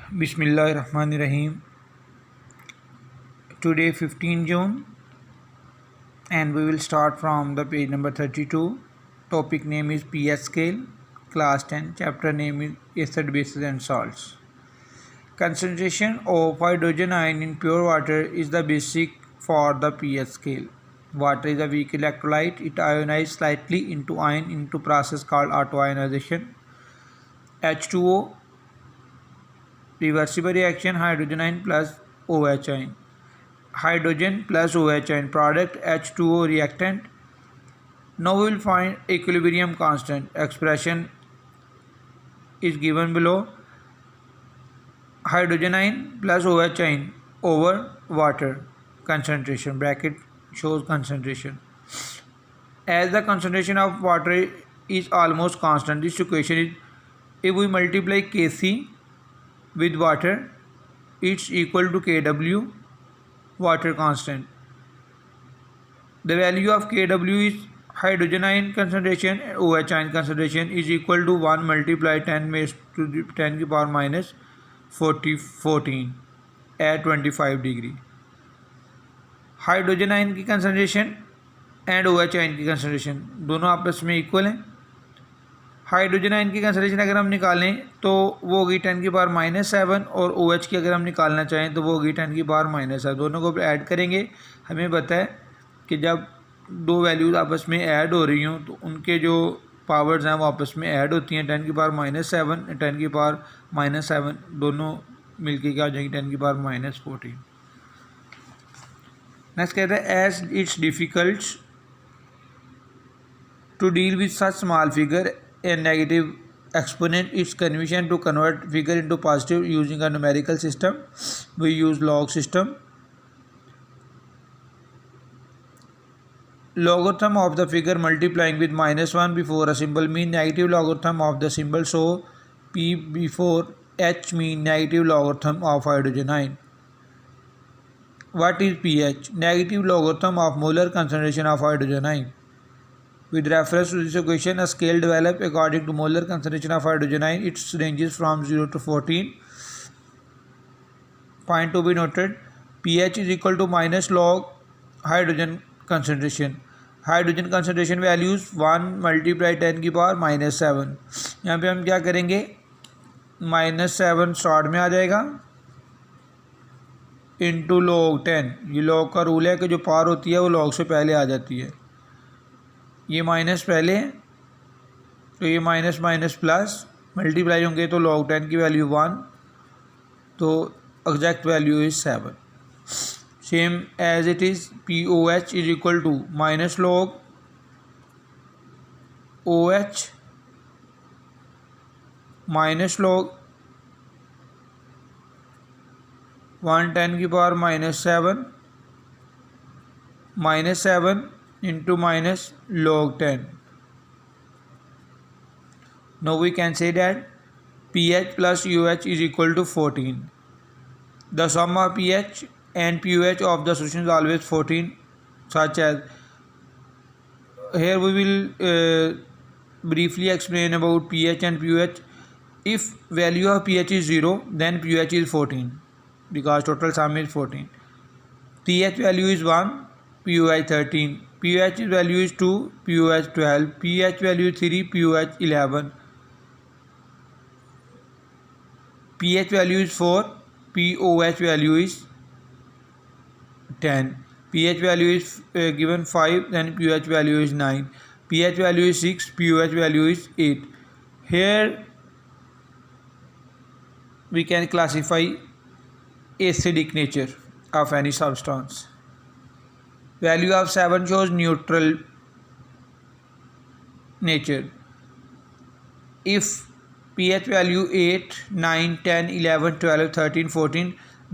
Bismillahirrahmanirrahim. Today 15 June and we will start from the page number 32. Topic name is pH scale, class 10. Chapter name is acid, bases and salts. Concentration of hydrogen ion in pure water is the basic for the pH scale. Water is a weak electrolyte. It ionizes slightly into ion into process called autoionization. H2O, reversible reaction, hydrogen ion plus OH ion. Hydrogen plus OH ion product, H2O reactant. Now we will find equilibrium constant. Expression is given below. Hydrogen ion plus OH ion over water concentration, bracket shows concentration. As the concentration of water is almost constant, this equation is, if we multiply Kc with water, it's equal to Kw, water constant. The value of Kw is hydrogen ion concentration, OH ion concentration is equal to 1 multiply 10 raised to the 10 की power minus 14 at 25 degree. Hydrogen ion की concentration and OH ion की concentration दोनों आपस में equal हैं. Hydrogen ion की concentration अगर हम निकालें तो वो होगी 10 की पावर -7 और OH की अगर हम निकालना चाहें तो वो होगी 10 की पावर -7. दोनों को ऐड करेंगे. हमें पता है कि जब दो वैल्यूज़ आपस में ऐड हो रही हों तो उनके जो पावर्स हैं वो आपस में ऐड होती हैं. 10 की पावर -7, 10 की पावर -7 दोनों मिलके क्या हो जाएंगी 10 की पावर -14. नेक्स्ट कहते हैं as it's difficult to deal with such small figure and negative exponent, it's convenient to convert figure into positive using a numerical system. We use log system. Logarithm of the figure multiplying with -1 before a symbol mean negative logarithm of the symbol, so p before h mean negative logarithm of hydrogen ion. What is pH? Negative logarithm of molar concentration of hydrogen ion. With reference to this equation, a scale developed according to molar concentration of hydrogen ion. It ranges from 0 to 14. Point to be noted: pH is equal to minus log hydrogen concentration. Hydrogen concentration values 1 multiply 10 की power -7. यहाँ पे हम क्या करेंगे, -7 short में आ जाएगा into log 10. ये log का रूल है कि जो पावर होती है वो log से पहले आ जाती है. ये माइनस पहले तो ये माइनस माइनस प्लस मल्टीप्लाई होंगे तो log 10 की वैल्यू 1 तो exact value is 7. Same as it is POH is equal to minus log OH minus log 110 की power -7 into minus log 10. Now we can say that pH plus UH is equal to 14. The sum of pH and pUH of the solution is always 14, such as here we will briefly explain about pH and pUH. If value of pH is 0, then pUH is 14 because total sum is 14. pH value is 1, pUH 13. pH value is 2, pUH 12, pH value is 3, pUH 11, pH value is 4, pOH value is 10, pH value is given 5, then pH value is 9, pH value is 6, pOH value is 8. Here we can classify acidic nature of any substance. Value of 7 shows neutral nature. If pH value 8, 9, 10, 11, 12, 13, 14,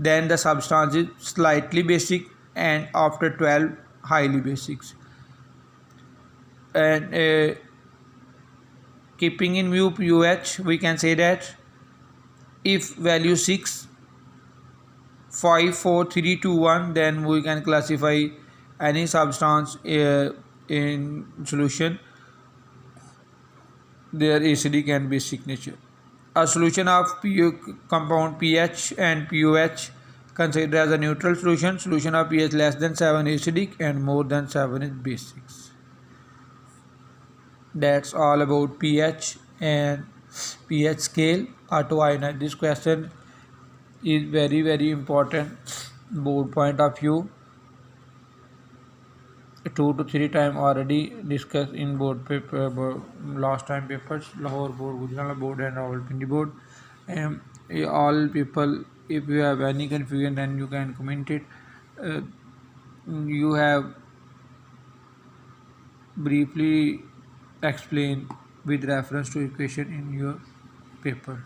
then the substance is slightly basic, and after 12 highly basic. And keeping in view pUH, we can say that if value 6, 5, 4, 3, 2, 1, then we can classify any substance in solution their acidic and basic nature. A solution of compound pH and POH considered as a neutral solution. Solution of pH less than 7 is acidic and more than 7 is basic. That's all about pH and pH scale. Autoionize. This question is very important board point of view. 2 to 3 times already discussed in board paper, last time papers, Lahore board, Gujranwala board and Rawalpindi board. All people, if you have any confusion then you can comment it. You have briefly explained with reference to equation in your paper.